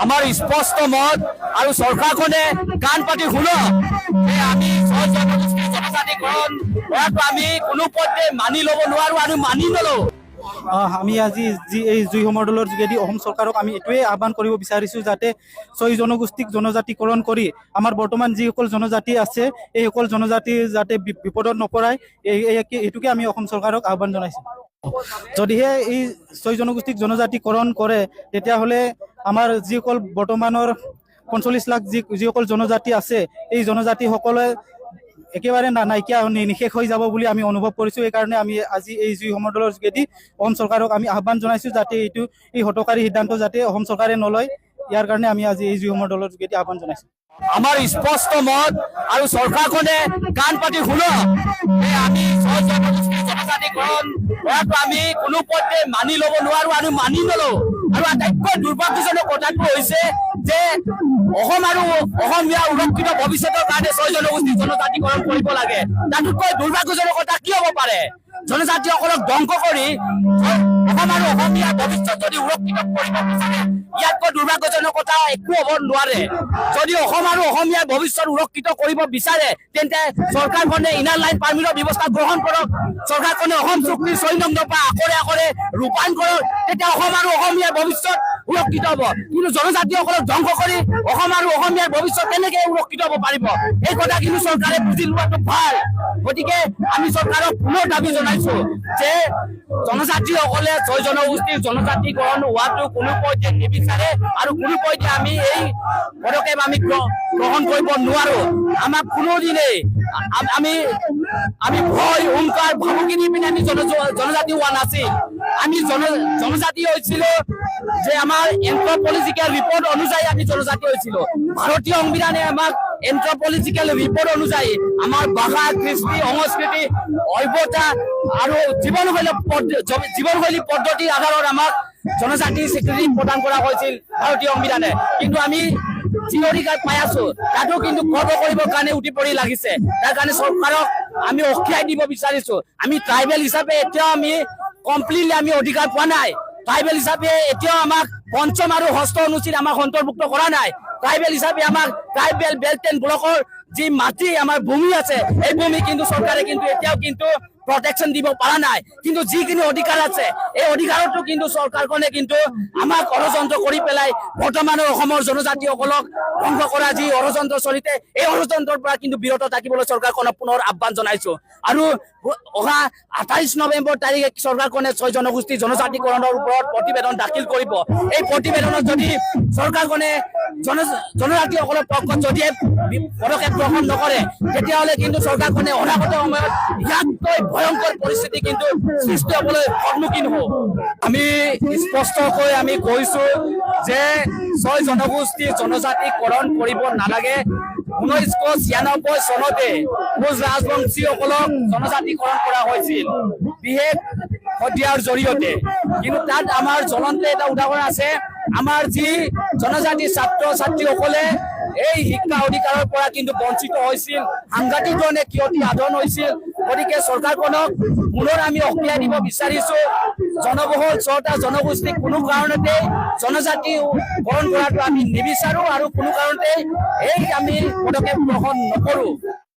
আমার স্পষ্ট মত আর সরকারখনে কান পাতি শুনো যে আমি জনগোষ্ঠী জনজাতিকরণ আমি কোনো পথে মানি ল'ব নোৱাৰো আৰু মানি নলওঁ। আমি আজি এই জুই সমদলৰ যোগেদি অসম চৰকাৰক আমি এইটোৱে আহ্বান কৰিব বিচাৰিছোঁ যাতে ছয় জনগোষ্ঠীক জনজাতিকৰণ কৰি আমাৰ বৰ্তমান যিসকল জনজাতি আছে এই সকল জনজাতি যাতে বিপদত নপৰায় এইটোকে আমি অসম চৰকাৰক আহ্বান জনাইছোঁ। যদিহে এই ছয় জনগোষ্ঠীক জনজাতিকৰণ কৰে তেতিয়াহ'লে আমাৰ যিসকল বৰ্তমানৰ ৪৫ লাখ যিসকল জনজাতি আছে এই জনজাতিসকলে একেবাৰে নাইকিয়া নিশেষ হৈ যাব বুলি আমি অনুভৱ কৰিছোঁ। এইকাৰণে আমি আজি এই জুই সমদলৰ যোগেদি অসম চৰকাৰক আমি আহ্বান জনাইছোঁ যাতে এই হঠকাৰী সিদ্ধান্ত যাতে অসম চৰকাৰে নলয়। ইয়াৰ কাৰণে আমি আজি এই জুই সমদলৰ যোগেদি আহ্বান জনাইছোঁ। আমার স্পষ্ট মত আর সরকারখনে কান পাতি শুনো যে আমি জনগোষ্ঠী জনজাতিকরণ আমি কোনো পথে মানি ল'ব নোৱাৰো আৰু মানি নলওঁ। আৰু আটাইতকৈ দুৰ্ভাগ্যজনক কথাটো হৈছে যে অসম আৰু অসমীয়া সুৰক্ষিত ভৱিষ্যতৰ কাৰণে ছয় জনগোষ্ঠী জনজাতিকৰণ কৰিব লাগে। তাতোতকৈ দুৰ্ভাগ্যজনক কথা কি হ'ব পাৰে? জনজাতিসকলক ধ্বংস কৰি অসম আৰু অসমীয়া ভৱিষ্যত যদি সুৰক্ষিত কৰিব বিচাৰে ইয়াতকৈ দুৰ্ভাগ্যজনক কথা একো হ'ব নোৱাৰে। যদি অসম আৰু অসমীয়াৰ ভৱিষ্যত সুৰক্ষিত কৰিব বিচাৰে তেন্তে চৰকাৰখনে ইনাৰ লাইন পাৰ্মিটৰ ব্যৱস্থা গ্ৰহণ কৰক। চৰকাৰখনে অসম চুক্তিৰ ৬ নং দফা আখৰে আখৰে ৰূপায়ণ কৰক, তেতিয়া অসম আৰু অসমীয়াৰ ভৱিষ্যত সুৰক্ষিত হ'ব। কিন্তু জনজাতিসকলক ধ্বংস কৰি অসম আৰু অসমীয়াৰ ভৱিষ্যত কেনেকৈ সুৰক্ষিত হ'ব পাৰিব এই কথা কিন্তু চৰকাৰে বুজি লোৱাটো ভাল। গতিকে আমি চৰকাৰক পুনৰ দাবী জনাইছো যে জনজাতিসকলে ছয় জনগোষ্ঠীৰ জনজাতিকৰণ হোৱাটো কোনো পৰ্যায়ত নিবিচাৰে আৰু কোনো পৰ্যায়ত আমি এই পদক্ষেপ আমি গ্ৰহণ কৰিব নোৱাৰো। আমাক কোনোদিনেই আমি ভয় হুংকাৰ ভাবুকি দি পিনে আমি জনজাতি হোৱা নাছিল। আমি জনজাতি হৈছিলো যে আমাৰ এন্থ্ৰপলজিক্যাল ৰিপৰ্ট অনুযায়ী আমি জনজাতি হৈছিলো। ভাৰতীয় সংবিধানে আমাক এন্থ্ৰপলজিক্যাল ৰিপৰ্ট অনুযায়ী আমাৰ ভাষা কৃষ্টি সংস্কৃতি সভ্যতা আৰু জীৱনশৈলী পদ্ধতিৰ আধাৰত আমাক জনজাতিৰ স্বীকৃতি প্ৰদান কৰা হৈছিল ভাৰতীয় সংবিধানে। কিন্তু আমি যি অধিকাৰ পাই আছো তাতো কিন্তু খৰ্ব কৰিবৰ কাৰণে উঠি পৰি লাগিছে। তাৰ কাৰণে চৰকাৰক আমি অখিয়াই দিব বিচাৰিছো। আমি ট্ৰাইবেল হিচাপে এতিয়াও আমি কমপ্লিটলি আমি অধিকাৰ পোৱা নাই। ট্ৰাইবেল হিচাপে এতিয়াও আমাক পঞ্চম আৰু ষষ্ঠ অনুচ্ছেদ আমাক অন্তৰ্ভুক্ত কৰা নাই। ট্ৰাইবেল হিচাপে আমাক ট্ৰাইবেল বেল্ট এণ্ড ব্লকৰ যি মাটি আমাৰ ভূমি আছে এই ভূমি কিন্তু চৰকাৰে কিন্তু এতিয়াও কিন্তু প্ৰটেকশ্যন দিব পৰা নাই। কিন্তু যিখিনি অধিকাৰ আছে এই অধিকাৰতো কিন্তু চৰকাৰখনে কিন্তু আমাক ষড়যন্ত্ৰ কৰি পেলাই বৰ্তমানৰ অসমৰ জনজাতিসকলক ধ্বংস কৰা যি ষড়যন্ত্ৰ চলিতে এই ষড়যন্ত্ৰৰ পৰা কিন্তু বিৰত থাকিবলৈ চৰকাৰখনক পুনৰ আহ্বান জনাইছো। আৰু অহা ২৮ নৱেম্বৰ তাৰিখে চৰকাৰখনে ছয় জনগোষ্ঠী জনজাতিকৰণৰ ওপৰত প্ৰতিবেদন দাখিল কৰিব। এই প্ৰতিবেদনত যদি চৰকাৰখনে জনজাতিসকলৰ পক্ষত যদি পদক্ষেপ গ্ৰহণ নকৰে তেতিয়াহ'লে কিন্তু চৰকাৰখনে অনাগত সময়ত ইয়াতকৈ ভয়ংকৰ পৰিস্থিতি কিন্তু সৃষ্টি হ'বলৈ সন্মুখীন হ'ব। আমি স্পষ্টকৈ আমি কৈছো যে ছয় জনগোষ্ঠী জনজাতিকৰণ কৰিব নালাগে। ১৯৯৬ চনতে কোচ ৰাজবংশীসকলক জনজাতিকৰণ কৰা হৈছিল বিশেষ সদিয়াৰ জৰিয়তে। কিন্তু তাত আমাৰ জ্বলন্ত এটা উদাহৰণ আছে। আমাৰ যি জনজাতি ছাত্ৰ ছাত্ৰীসকলে এই শিক্ষা অধিকাৰৰ পৰা কিন্তু বঞ্চিত হৈছিল, সাংঘাতিক ধৰণে ক্ষতি সাধন হৈছিল। গতিকে চৰকাৰখনক পুনৰ আমি অখিয়াই দিব বিচাৰিছো। জনবহুল ৬টা জনগোষ্ঠীক কোনো কাৰণতে জনজাতিকৰণ কৰাটো আমি নিবিচাৰো আৰু কোনো কাৰণতে এই আমি পদক্ষেপ গ্ৰহণ নকৰো।